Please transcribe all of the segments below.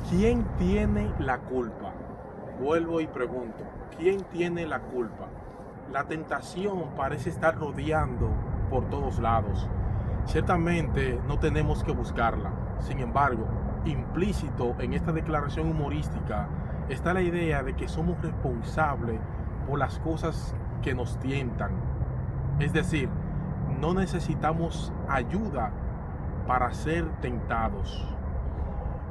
¿Quién tiene la culpa? Vuelvo y pregunto, ¿quién tiene la culpa? La tentación parece estar rodeando por todos lados. Ciertamente no tenemos que buscarla. Sin embargo, implícito en esta declaración humorística está la idea de que somos responsables por las cosas que nos tientan. Es decir, no necesitamos ayuda para ser tentados.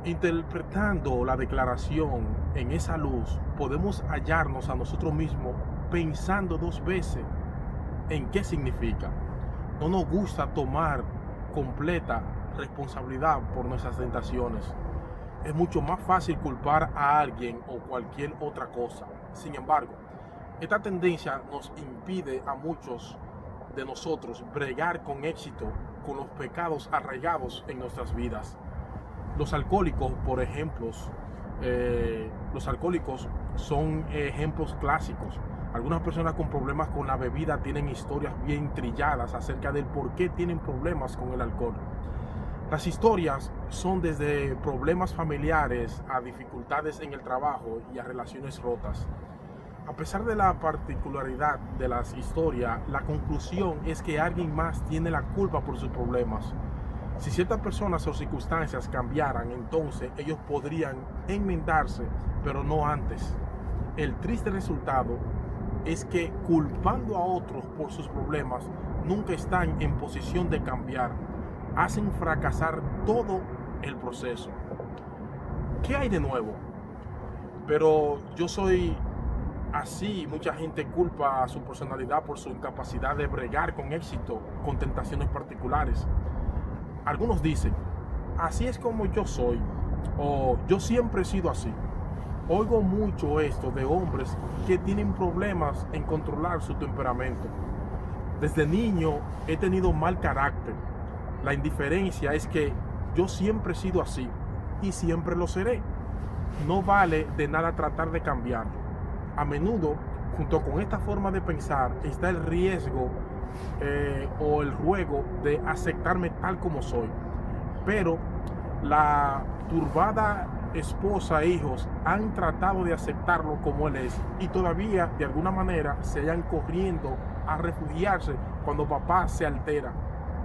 Interpretando la declaración en esa luz, podemos hallarnos a nosotros mismos pensando dos veces en qué significa. No nos gusta tomar completa responsabilidad por nuestras tentaciones. Es mucho más fácil culpar a alguien o cualquier otra cosa. Sin embargo, esta tendencia nos impide a muchos de nosotros bregar con éxito con los pecados arraigados en nuestras vidas. Los alcohólicos, por ejemplo, los alcohólicos son ejemplos clásicos. Algunas personas con problemas con la bebida tienen historias bien trilladas acerca del por qué tienen problemas con el alcohol. Las historias son desde problemas familiares a dificultades en el trabajo y a relaciones rotas. A pesar de la particularidad de las historias, la conclusión es que alguien más tiene la culpa por sus problemas. Si ciertas personas o circunstancias cambiaran, entonces ellos podrían enmendarse, pero no antes. El triste resultado es que culpando a otros por sus problemas, nunca están en posición de cambiar. Hacen fracasar todo el proceso. ¿Qué hay de nuevo? Pero yo soy así. Mucha gente culpa a su personalidad por su incapacidad de bregar con éxito con tentaciones particulares. Algunos dicen, así es como yo soy, o yo siempre he sido así. Oigo mucho esto de hombres que tienen problemas en controlar su temperamento. Desde niño he tenido mal carácter. La indiferencia es que yo siempre he sido así y siempre lo seré. No vale de nada tratar de cambiarlo. A menudo, junto con esta forma de pensar, está el riesgo o el ruego de aceptarme tal como soy. Pero la turbada esposa e hijos han tratado de aceptarlo como él es y todavía de alguna manera se hallan corriendo a refugiarse cuando papá se altera.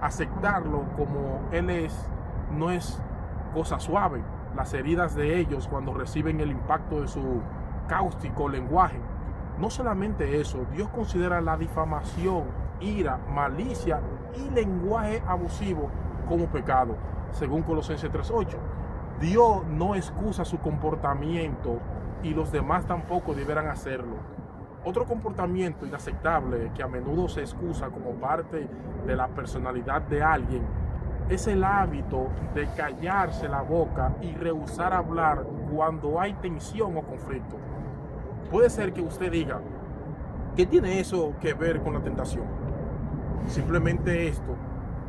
Aceptarlo como él es no es cosa suave. Las heridas de ellos cuando reciben el impacto de su cáustico lenguaje. No solamente eso, Dios considera la difamación, ira, malicia y lenguaje abusivo como pecado, según Colosenses 3:8. Dios no excusa su comportamiento y los demás tampoco deberán hacerlo. Otro comportamiento inaceptable que a menudo se excusa como parte de la personalidad de alguien es el hábito de callarse la boca y rehusar hablar cuando hay tensión o conflicto. Puede ser que usted diga, ¿qué tiene eso que ver con la tentación? Simplemente esto,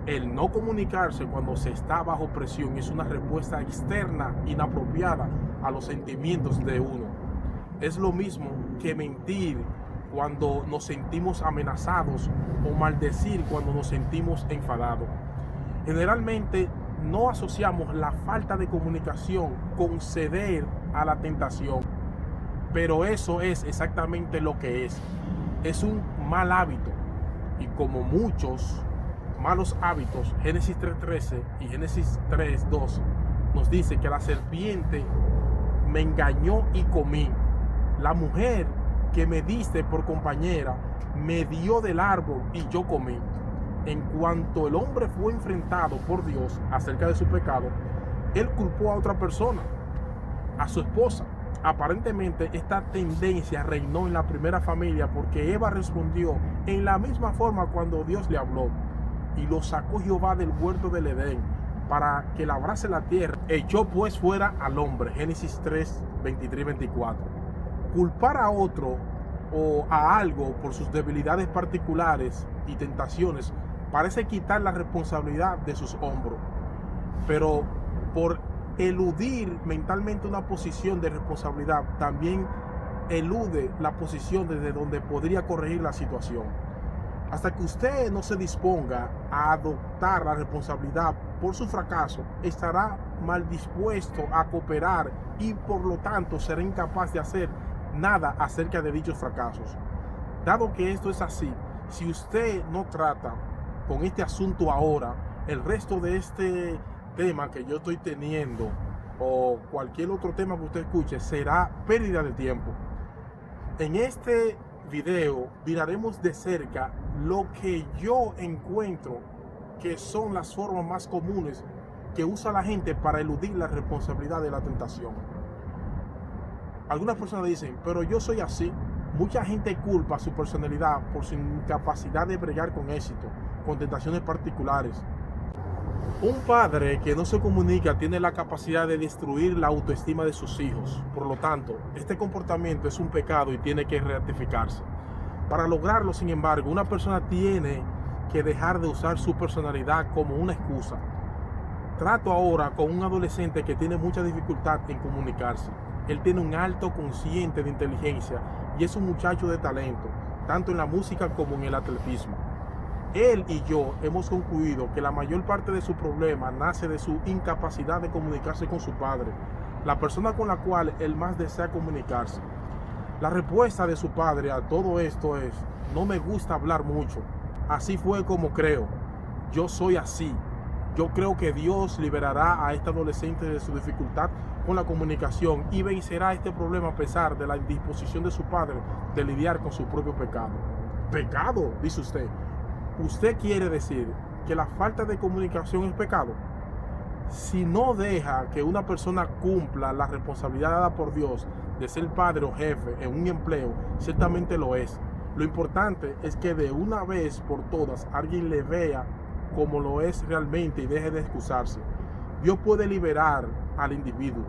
el no comunicarse cuando se está bajo presión es una respuesta externa inapropiada a los sentimientos de uno. Es lo mismo que mentir cuando nos sentimos amenazados o maldecir cuando nos sentimos enfadados. Generalmente no asociamos la falta de comunicación con ceder a la tentación, pero eso es exactamente lo que es. Es un mal hábito y como muchos malos hábitos, Génesis 3:13 y Génesis 3:2 nos dice que la serpiente me engañó y comí. La mujer que me diste por compañera me dio del árbol y yo comí. En cuanto el hombre fue enfrentado por Dios acerca de su pecado, él culpó a otra persona, a su esposa. Aparentemente esta tendencia reinó en la primera familia porque Eva respondió en la misma forma cuando Dios le habló. Y lo sacó Jehová del huerto del Edén para que labrase la tierra. Echó pues fuera al hombre. Génesis 3, 23 y 24. Culpar a otro o a algo por sus debilidades particulares y tentaciones parece quitar la responsabilidad de sus hombros. Pero por eludir mentalmente una posición de responsabilidad, también elude la posición desde donde podría corregir la situación. Hasta que usted no se disponga a adoptar la responsabilidad por su fracaso, estará mal dispuesto a cooperar y por lo tanto será incapaz de hacer nada acerca de dichos fracasos. Dado que esto es así, si usted no trata con este asunto ahora, el resto de este tema que yo estoy teniendo o cualquier otro tema que usted escuche será pérdida de tiempo. En este video miraremos de cerca lo que yo encuentro que son las formas más comunes que usa la gente para eludir la responsabilidad de la tentación. Algunas personas dicen, pero yo soy así. Mucha gente culpa su personalidad por su incapacidad de bregar con éxito, con tentaciones particulares. Un padre que no se comunica tiene la capacidad de destruir la autoestima de sus hijos. Por lo tanto, este comportamiento es un pecado y tiene que rectificarse. Para lograrlo, sin embargo, una persona tiene que dejar de usar su personalidad como una excusa. Trato ahora con un adolescente que tiene mucha dificultad en comunicarse. Él tiene un alto consciente de inteligencia y es un muchacho de talento, tanto en la música como en el atletismo. Él y yo hemos concluido que la mayor parte de su problema nace de su incapacidad de comunicarse con su padre, la persona con la cual él más desea comunicarse. La respuesta de su padre a todo esto es: no me gusta hablar mucho. Así fue como creo. Yo soy así. Yo creo que Dios liberará a este adolescente de su dificultad con la comunicación y vencerá este problema a pesar de la indisposición de su padre de lidiar con su propio pecado. ¿Pecado?, dice usted. ¿Usted quiere decir que la falta de comunicación es pecado? Si no deja que una persona cumpla la responsabilidad dada por Dios de ser padre o jefe en un empleo, ciertamente lo es. Lo importante es que de una vez por todas alguien le vea como lo es realmente y deje de excusarse. Dios puede liberar al individuo.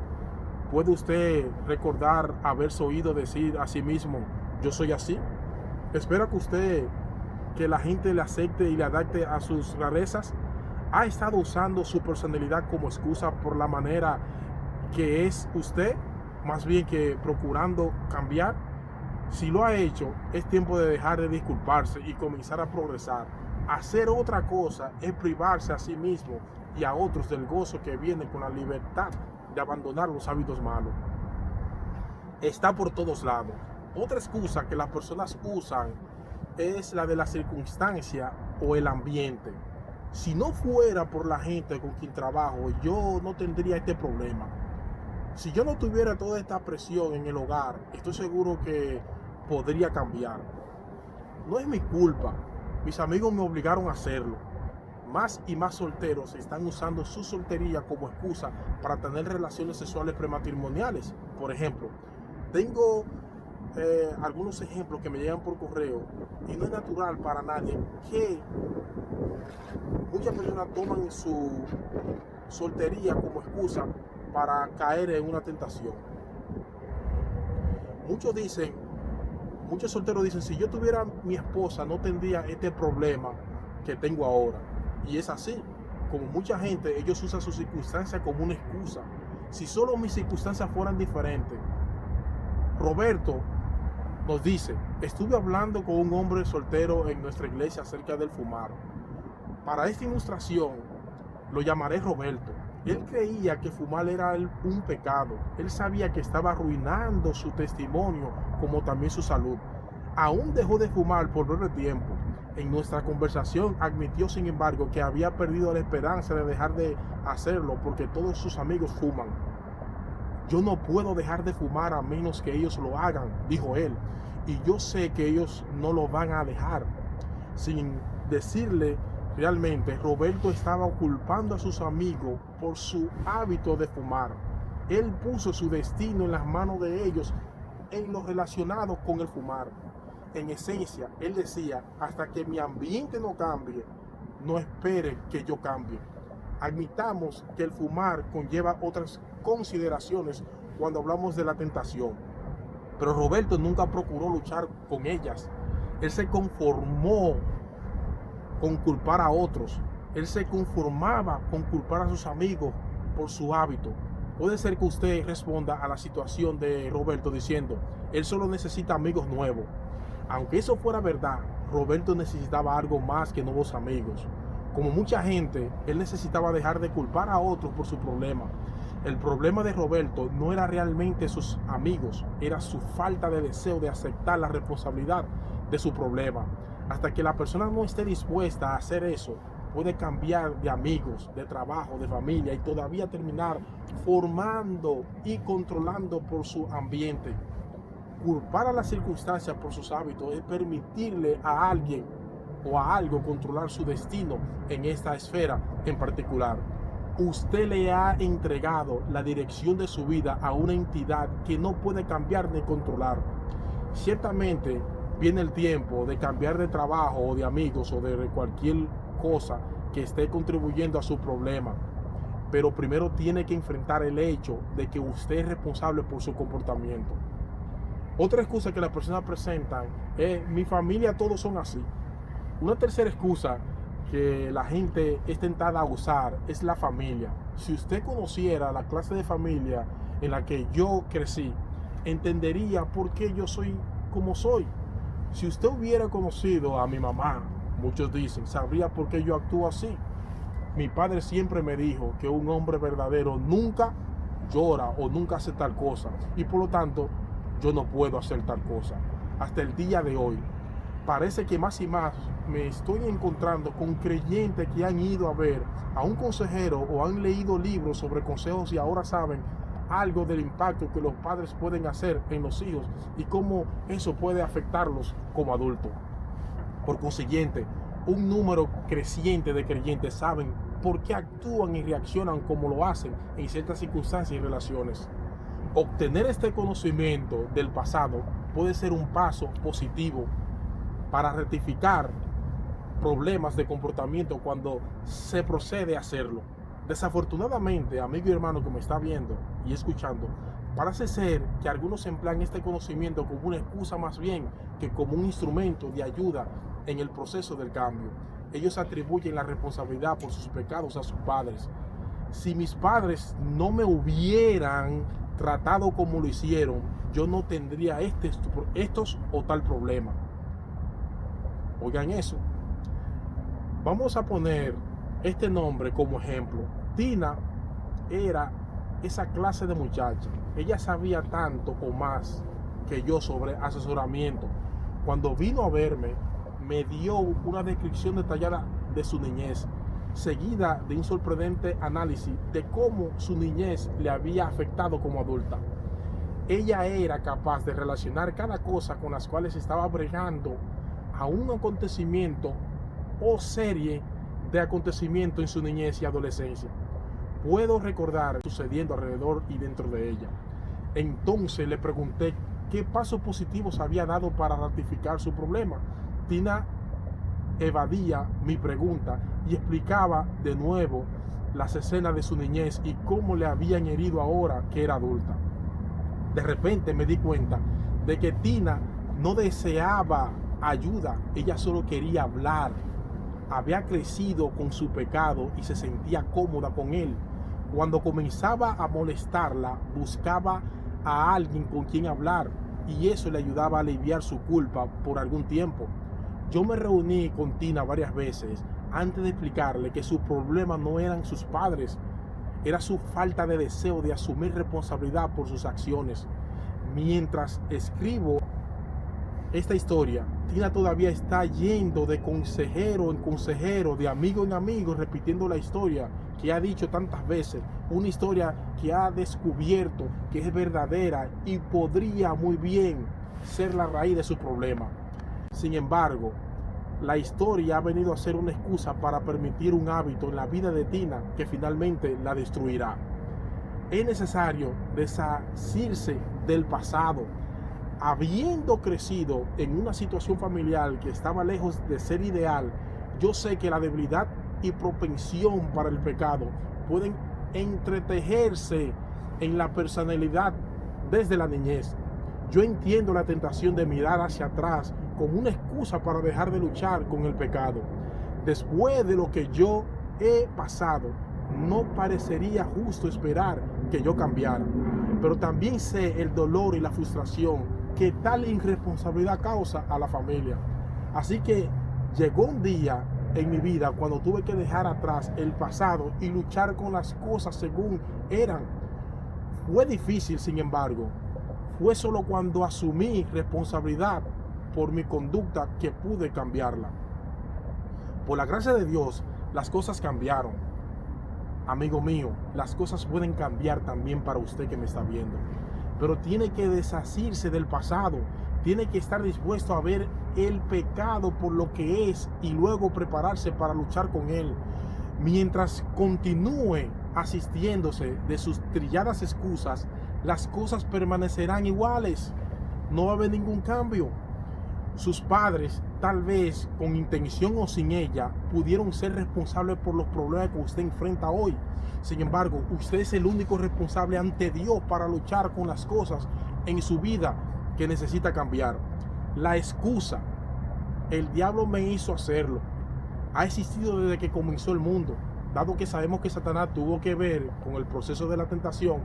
¿Puede usted recordar haberse oído decir a sí mismo, yo soy así? Espero que la gente le acepte y le adapte a sus rarezas. ¿Ha estado usando su personalidad como excusa por la manera que es usted, más bien que procurando cambiar? Si lo ha hecho, es tiempo de dejar de disculparse y comenzar a progresar. Hacer otra cosa es privarse a sí mismo y a otros del gozo que viene con la libertad de abandonar los hábitos malos. Está por todos lados. Otra excusa que las personas usan es la de la circunstancia o el ambiente. Si no fuera por la gente con quien trabajo, yo no tendría este problema. Si yo no tuviera toda esta presión en el hogar, estoy seguro que podría cambiar. No es mi culpa. Mis amigos me obligaron a hacerlo. Más y más solteros están usando su soltería como excusa para tener relaciones sexuales prematrimoniales. Por ejemplo, tengo algunos ejemplos que me llegan por correo y no es natural para nadie que muchas personas toman su soltería como excusa para caer en una tentación. Muchos solteros dicen, si yo tuviera mi esposa no tendría este problema que tengo ahora. Y es así. Como mucha gente, ellos usan sus circunstancias como una excusa. Si solo mis circunstancias fueran diferentes. Roberto nos dice, estuve hablando con un hombre soltero en nuestra iglesia acerca del fumar. Para esta ilustración lo llamaré Roberto. Él creía que fumar era un pecado. Él sabía que estaba arruinando su testimonio como también su salud. Aún dejó de fumar por breve tiempo. En nuestra conversación admitió, sin embargo, que había perdido la esperanza de dejar de hacerlo porque todos sus amigos fuman. Yo no puedo dejar de fumar a menos que ellos lo hagan, dijo él. Y yo sé que ellos no lo van a dejar. Sin decirle realmente, Roberto estaba culpando a sus amigos por su hábito de fumar. Él puso su destino en las manos de ellos en lo relacionado con el fumar. En esencia, él decía, hasta que mi ambiente no cambie, no espere que yo cambie. Admitamos que el fumar conlleva otras consideraciones cuando hablamos de la tentación. Pero Roberto nunca procuró luchar con ellas. Él se conformó con culpar a otros. Él se conformaba con culpar a sus amigos por su hábito. Puede ser que usted responda a la situación de Roberto diciendo, él solo necesita amigos nuevos. Aunque eso fuera verdad, Roberto necesitaba algo más que nuevos amigos. Como mucha gente, él necesitaba dejar de culpar a otros por su problema. El problema de Roberto no era realmente sus amigos, era su falta de deseo de aceptar la responsabilidad de su problema. Hasta que la persona no esté dispuesta a hacer eso, puede cambiar de amigos, de trabajo, de familia y todavía terminar formando y controlando por su ambiente. Culpar a las circunstancias por sus hábitos es permitirle a alguien o a algo controlar su destino en esta esfera en particular. Usted le ha entregado la dirección de su vida a una entidad que no puede cambiar ni controlar. Ciertamente viene el tiempo de cambiar de trabajo o de amigos o de cualquier cosa que esté contribuyendo a su problema, pero primero tiene que enfrentar el hecho de que usted es responsable por su comportamiento. Otra excusa que las personas presentan es: mi familia todos son así. Una tercera excusa que la gente es tentada a usar es la familia. Si usted conociera la clase de familia en la que yo crecí, entendería por qué yo soy como soy. Si usted hubiera conocido a mi mamá, muchos dicen, sabría por qué yo actúo así. Mi padre siempre me dijo que un hombre verdadero nunca llora o nunca hace tal cosa, y por lo tanto yo no puedo hacer tal cosa. Hasta el día de hoy parece que más y más me estoy encontrando con creyentes que han ido a ver a un consejero o han leído libros sobre consejos y ahora saben algo del impacto que los padres pueden hacer en los hijos y cómo eso puede afectarlos como adultos. Por consiguiente, un número creciente de creyentes saben por qué actúan y reaccionan como lo hacen en ciertas circunstancias y relaciones. Obtener este conocimiento del pasado puede ser un paso positivo para rectificar problemas de comportamiento cuando se procede a hacerlo. Desafortunadamente, amigo y hermano que me está viendo y escuchando, parece ser que algunos emplean este conocimiento como una excusa más bien que como un instrumento de ayuda en el proceso del cambio. Ellos atribuyen la responsabilidad por sus pecados a sus padres. Si mis padres no me hubieran tratado como lo hicieron, yo no tendría estos o tal problema. Oigan eso. Vamos a poner este nombre como ejemplo. Tina era esa clase de muchacha. Ella sabía tanto o más que yo sobre asesoramiento. Cuando vino a verme, me dio una descripción detallada de su niñez, seguida de un sorprendente análisis de cómo su niñez le había afectado como adulta. Ella era capaz de relacionar cada cosa con las cuales estaba bregando a un acontecimiento o serie de acontecimientos en su niñez y adolescencia. Puedo recordar sucediendo alrededor y dentro de ella. Entonces le pregunté qué pasos positivos había dado para ratificar su problema. Tina evadía mi pregunta y explicaba de nuevo las escenas de su niñez y cómo le habían herido ahora que era adulta. De repente me di cuenta de que Tina no deseaba ayuda, ella solo quería hablar. Había crecido con su pecado y se sentía cómoda con él. Cuando comenzaba a molestarla, buscaba a alguien con quien hablar y eso le ayudaba a aliviar su culpa por algún tiempo. Yo me reuní con Tina varias veces antes de explicarle que su problema no eran sus padres, era su falta de deseo de asumir responsabilidad por sus acciones. Mientras escribo esta historia, Tina todavía está yendo de consejero en consejero, de amigo en amigo, repitiendo la historia que ha dicho tantas veces, una historia que ha descubierto que es verdadera y podría muy bien ser la raíz de su problema. Sin embargo, la historia ha venido a ser una excusa para permitir un hábito en la vida de Tina que finalmente la destruirá. Es necesario desasirse del pasado. Habiendo crecido en una situación familiar que estaba lejos de ser ideal, yo sé que la debilidad y propensión para el pecado pueden entretejerse en la personalidad desde la niñez. Yo entiendo la tentación de mirar hacia atrás como una excusa para dejar de luchar con el pecado. Después de lo que yo he pasado, no parecería justo esperar que yo cambiara. Pero también sé el dolor y la frustración que tal irresponsabilidad causa a la familia. Así que llegó un día en mi vida cuando tuve que dejar atrás el pasado y luchar con las cosas según eran. Fue difícil, sin embargo. Fue solo cuando asumí responsabilidad por mi conducta que pude cambiarla. Por la gracia de Dios, las cosas cambiaron. Amigo mío, las cosas pueden cambiar también para usted que me está viendo. Pero tiene que desasirse del pasado. Tiene que estar dispuesto a ver el pecado por lo que es y luego prepararse para luchar con él. Mientras continúe asistiéndose de sus trilladas excusas, las cosas permanecerán iguales. No va a haber ningún cambio. Sus padres, tal vez con intención o sin ella, pudieron ser responsables por los problemas que usted enfrenta hoy. Sin embargo, usted es el único responsable ante Dios para luchar con las cosas en su vida que necesita cambiar. La excusa, el diablo me hizo hacerlo, ha existido desde que comenzó el mundo. Dado que sabemos que Satanás tuvo que ver con el proceso de la tentación,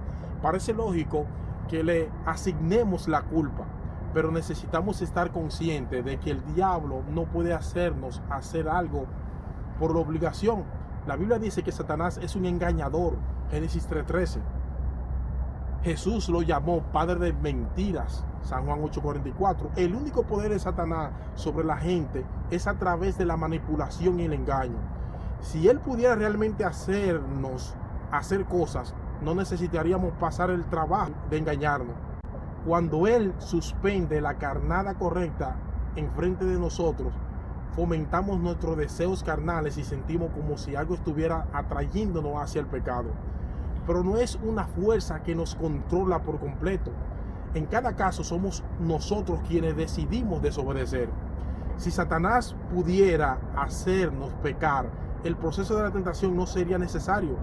parece lógico que le asignemos la culpa. Pero necesitamos estar conscientes de que el diablo no puede hacernos hacer algo por la obligación. La Biblia dice que Satanás es un engañador, Génesis 3:13. Jesús lo llamó padre de mentiras, San Juan 8:44. El único poder de Satanás sobre la gente es a través de la manipulación y el engaño. Si él pudiera realmente hacernos hacer cosas, no necesitaríamos pasar el trabajo de engañarnos. Cuando él suspende la carnada correcta enfrente de nosotros, fomentamos nuestros deseos carnales y sentimos como si algo estuviera atrayéndonos hacia el pecado. Pero no es una fuerza que nos controla por completo. En cada caso somos nosotros quienes decidimos desobedecer. Si Satanás pudiera hacernos pecar, el proceso de la tentación no sería necesario.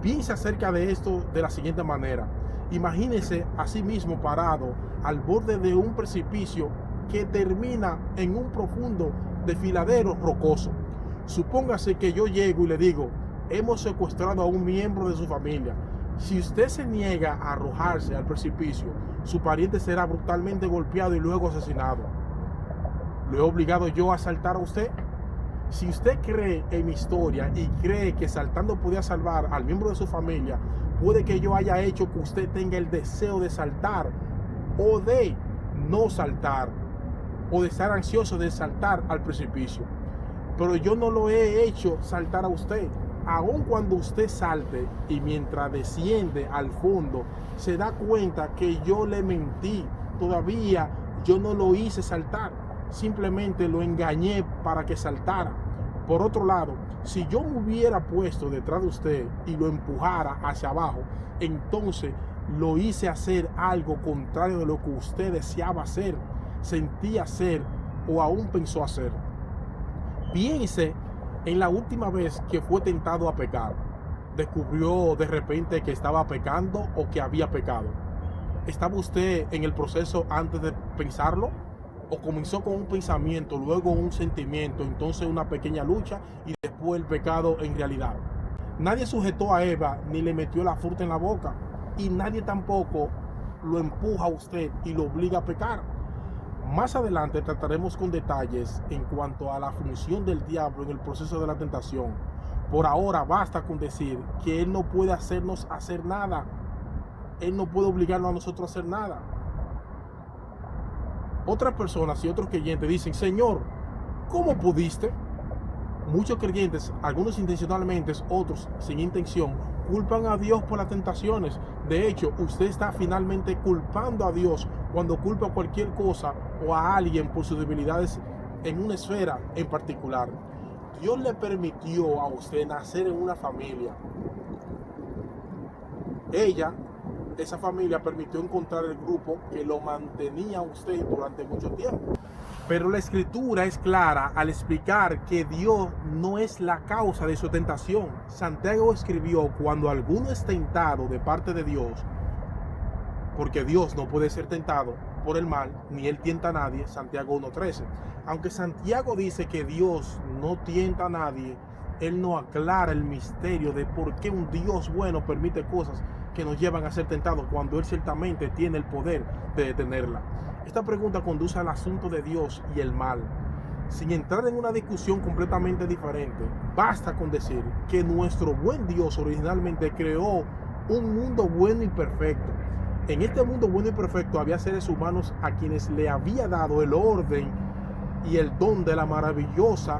Piense acerca de esto de la siguiente manera. Imagínese a sí mismo parado al borde de un precipicio que termina en un profundo desfiladero rocoso. Supóngase que yo llego y le digo: hemos secuestrado a un miembro de su familia. Si usted se niega a arrojarse al precipicio, su pariente será brutalmente golpeado y luego asesinado. ¿Lo he obligado yo a saltar a usted? Si usted cree en mi historia y cree que saltando podía salvar al miembro de su familia, puede que yo haya hecho que usted tenga el deseo de saltar o de no saltar o de estar ansioso de saltar al precipicio. Pero yo no lo he hecho saltar a usted. Aun cuando usted salte y mientras desciende al fondo se da cuenta que yo le mentí, todavía yo no lo hice saltar, simplemente lo engañé para que saltara. Por otro lado, si yo me hubiera puesto detrás de usted y lo empujara hacia abajo, entonces lo hice hacer algo contrario de lo que usted deseaba hacer, sentía hacer o aún pensó hacer. Piense en la última vez que fue tentado a pecar. ¿Descubrió de repente que estaba pecando o que había pecado? ¿Estaba usted en el proceso antes de pensarlo? ¿O comenzó con un pensamiento, luego un sentimiento, entonces una pequeña lucha y después el pecado en realidad? Nadie sujetó a Eva ni le metió la fruta en la boca, y nadie tampoco lo empuja a usted y lo obliga a pecar. Más adelante trataremos con detalles en cuanto a la función del diablo en el proceso de la tentación. Por ahora basta con decir que él no puede hacernos hacer nada. Él no puede obligarnos a nosotros a hacer nada. Otras personas y otros creyentes dicen: Señor, ¿cómo pudiste? Muchos creyentes, algunos intencionalmente, otros sin intención, culpan a Dios por las tentaciones. De hecho, usted está finalmente culpando a Dios cuando culpa a cualquier cosa o a alguien por sus debilidades en una esfera en particular. Dios le permitió a usted nacer en una familia. Esa familia permitió encontrar el grupo que lo mantenía a usted durante mucho tiempo. Pero la escritura es clara al explicar que Dios no es la causa de su tentación. Santiago escribió: cuando alguno es tentado de parte de Dios, porque Dios no puede ser tentado por el mal, ni él tienta a nadie, Santiago 1:13. Aunque Santiago dice que Dios no tienta a nadie, él no aclara el misterio de por qué un Dios bueno permite cosas que nos llevan a ser tentados cuando él ciertamente tiene el poder de detenerla. Esta pregunta conduce al asunto de Dios y el mal. sin entrar en una discusión completamente diferente, basta con decir que nuestro buen Dios originalmente creó un mundo bueno y perfecto. En este mundo bueno y perfecto había seres humanos a quienes le había dado el orden y el don de la maravillosa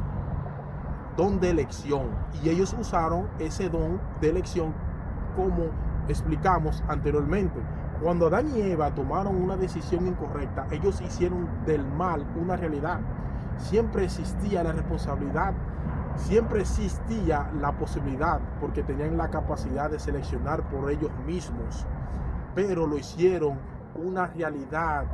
don de elección. Y ellos usaron ese don de elección como explicamos anteriormente. Cuando Adán y Eva tomaron una decisión incorrecta, ellos hicieron del mal una realidad. Siempre existía la responsabilidad, siempre existía la posibilidad, porque tenían la capacidad de seleccionar por ellos mismos, pero lo hicieron una realidad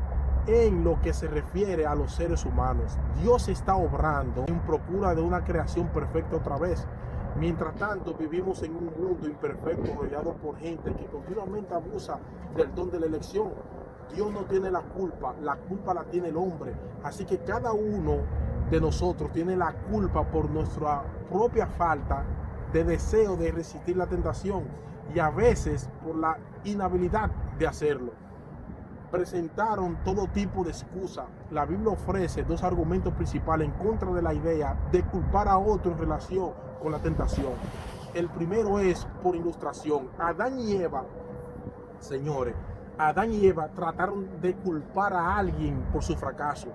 en lo que se refiere a los seres humanos. Dios está obrando en procura de una creación perfecta otra vez. Mientras tanto, vivimos en un mundo imperfecto rodeado por gente que continuamente abusa del don de la elección. Dios no tiene la culpa la tiene el hombre. Así que cada uno de nosotros tiene la culpa por nuestra propia falta de deseo de resistir la tentación y a veces por la inhabilidad de hacerlo. Presentaron todo tipo de excusa. La Biblia ofrece dos argumentos principales en contra de la idea de culpar a otro en relación con la tentación. El primero es por ilustración. Adán y Eva, señores, Adán y Eva trataron de culpar a alguien por su fracaso.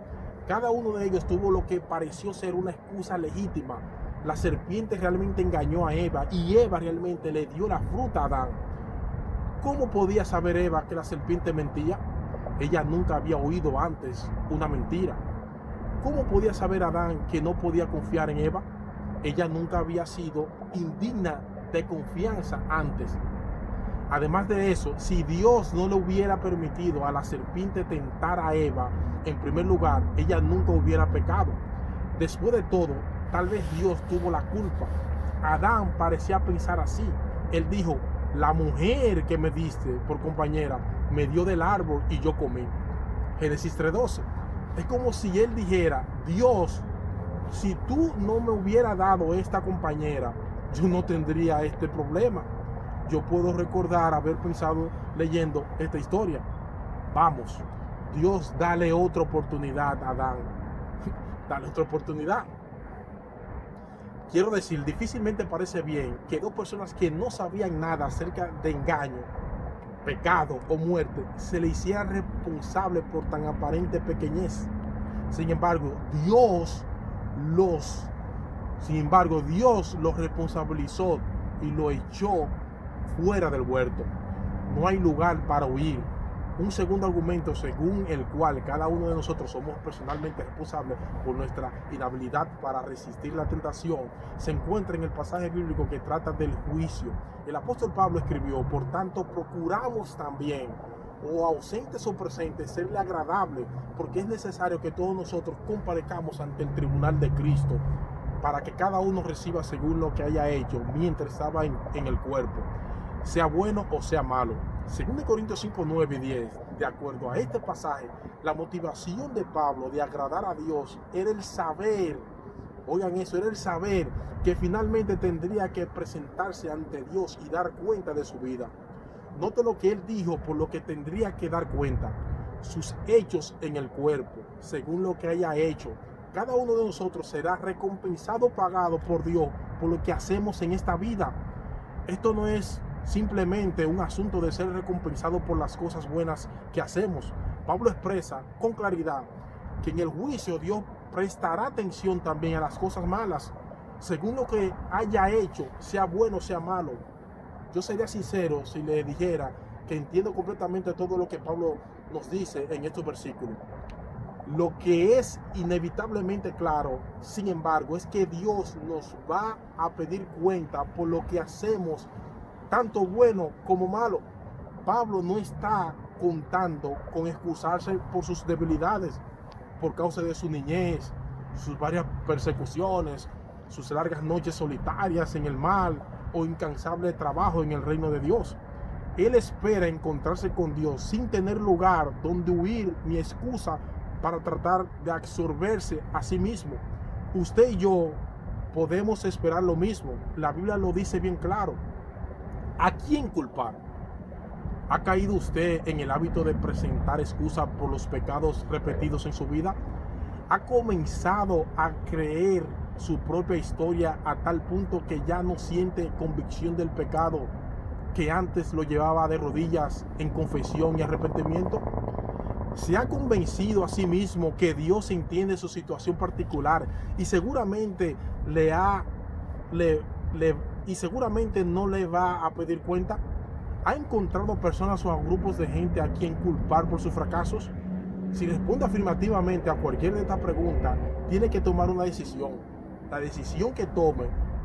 Cada uno de ellos tuvo lo que pareció ser una excusa legítima. La serpiente realmente engañó a Eva y Eva realmente le dio la fruta a Adán. ¿Cómo podía saber Eva que la serpiente mentía? Ella nunca había oído antes una mentira. ¿Cómo podía saber Adán que no podía confiar en Eva? Ella nunca había sido indigna de confianza antes. Además de eso, si Dios no le hubiera permitido a la serpiente tentar a Eva, en primer lugar, ella nunca hubiera pecado. Después de todo, tal vez Dios tuvo la culpa. Adán parecía pensar así. Él dijo: la mujer que me diste por compañera me dio del árbol y yo comí. Génesis 3:12. Es como si él dijera: Dios, si tú no me hubieras dado esta compañera, yo no tendría este problema. Yo puedo recordar haber pensado leyendo esta historia. Vamos, Dios, dale otra oportunidad a Adán. Dale otra oportunidad. Quiero decir, difícilmente parece bien que dos personas que no sabían nada acerca de engaño, pecado o muerte se le hicieran responsable por tan aparente pequeñez. Sin embargo, Dios los responsabilizó y lo echó fuera del huerto. No hay lugar para huir. Un segundo argumento según el cual cada uno de nosotros somos personalmente responsables por nuestra inhabilidad para resistir la tentación se encuentra en el pasaje bíblico que trata del juicio. El apóstol Pablo escribió: por tanto procuramos también, o ausentes o presentes, serle agradable, porque es necesario que todos nosotros comparezcamos ante el tribunal de Cristo, para que cada uno reciba según lo que haya hecho mientras estaba en el cuerpo, sea bueno o sea malo. Según Corintios 5, 9 y 10, de acuerdo a este pasaje, la motivación de Pablo de agradar a Dios era el saber, oigan eso, era el saber que finalmente tendría que presentarse ante Dios y dar cuenta de su vida. Note lo que él dijo por lo que tendría que dar cuenta: sus hechos en el cuerpo, según lo que haya hecho. Cada uno de nosotros será recompensado, pagado por Dios por lo que hacemos en esta vida. Esto no es simplemente un asunto de ser recompensado por las cosas buenas que hacemos. Pablo expresa con claridad que en el juicio Dios prestará atención también a las cosas malas, según lo que haya hecho, sea bueno o sea malo. Yo sería sincero si le dijera que entiendo completamente todo lo que Pablo nos dice en estos versículos. Lo que es inevitablemente claro, sin embargo, es que Dios nos va a pedir cuenta por lo que hacemos, tanto bueno como malo. Pablo no está contando con excusarse por sus debilidades, por causa de su niñez, sus varias persecuciones, sus largas noches solitarias en el mal o incansable trabajo en el reino de Dios. Él espera encontrarse con Dios sin tener lugar donde huir ni excusa para tratar de absorberse a sí mismo. Usted y yo podemos esperar lo mismo. La Biblia lo dice bien claro. ¿A quién culpar? ¿Ha caído usted en el hábito de presentar excusas por los pecados repetidos en su vida? ha comenzado a creer su propia historia a tal punto que ya no siente convicción del pecado que antes lo llevaba de rodillas en confesión y arrepentimiento. Se ha convencido a sí mismo que Dios entiende su situación particular y seguramente seguramente no le va a pedir cuenta. ¿Ha encontrado personas o grupos de gente a quien culpar por sus fracasos? Si responde afirmativamente a cualquier de estas preguntas, tiene que tomar una decisión. La decisión que tome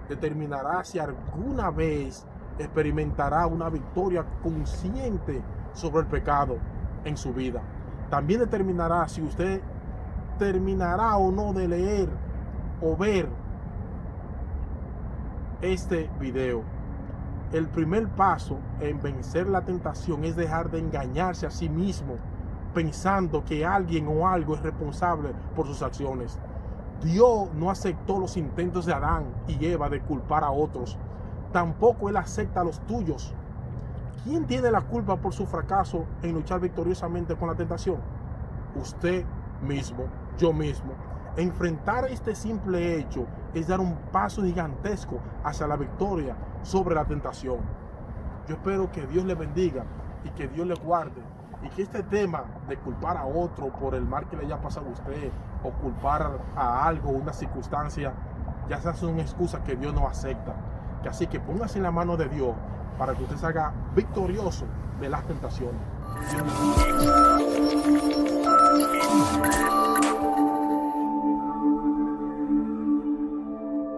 determinará si alguna vez experimentará una victoria consciente sobre el pecado en su vida. También determinará si usted terminará o no de leer o ver este video. El primer paso en vencer la tentación es dejar de engañarse a sí mismo pensando que alguien o algo es responsable por sus acciones. Dios no aceptó los intentos de Adán y Eva de culpar a otros. Tampoco Él acepta los tuyos. ¿Quién tiene la culpa por su fracaso en luchar victoriosamente con la tentación? Usted mismo, yo mismo. Enfrentar este simple hecho es dar un paso gigantesco hacia la victoria sobre la tentación. Yo espero que Dios le bendiga y que Dios le guarde y que este tema de culpar a otro por el mal que le haya pasado a usted o culpar a algo, una circunstancia, ya sea una excusa que Dios no acepta. Que así que póngase en la mano de Dios para que usted salga victorioso de las tentaciones.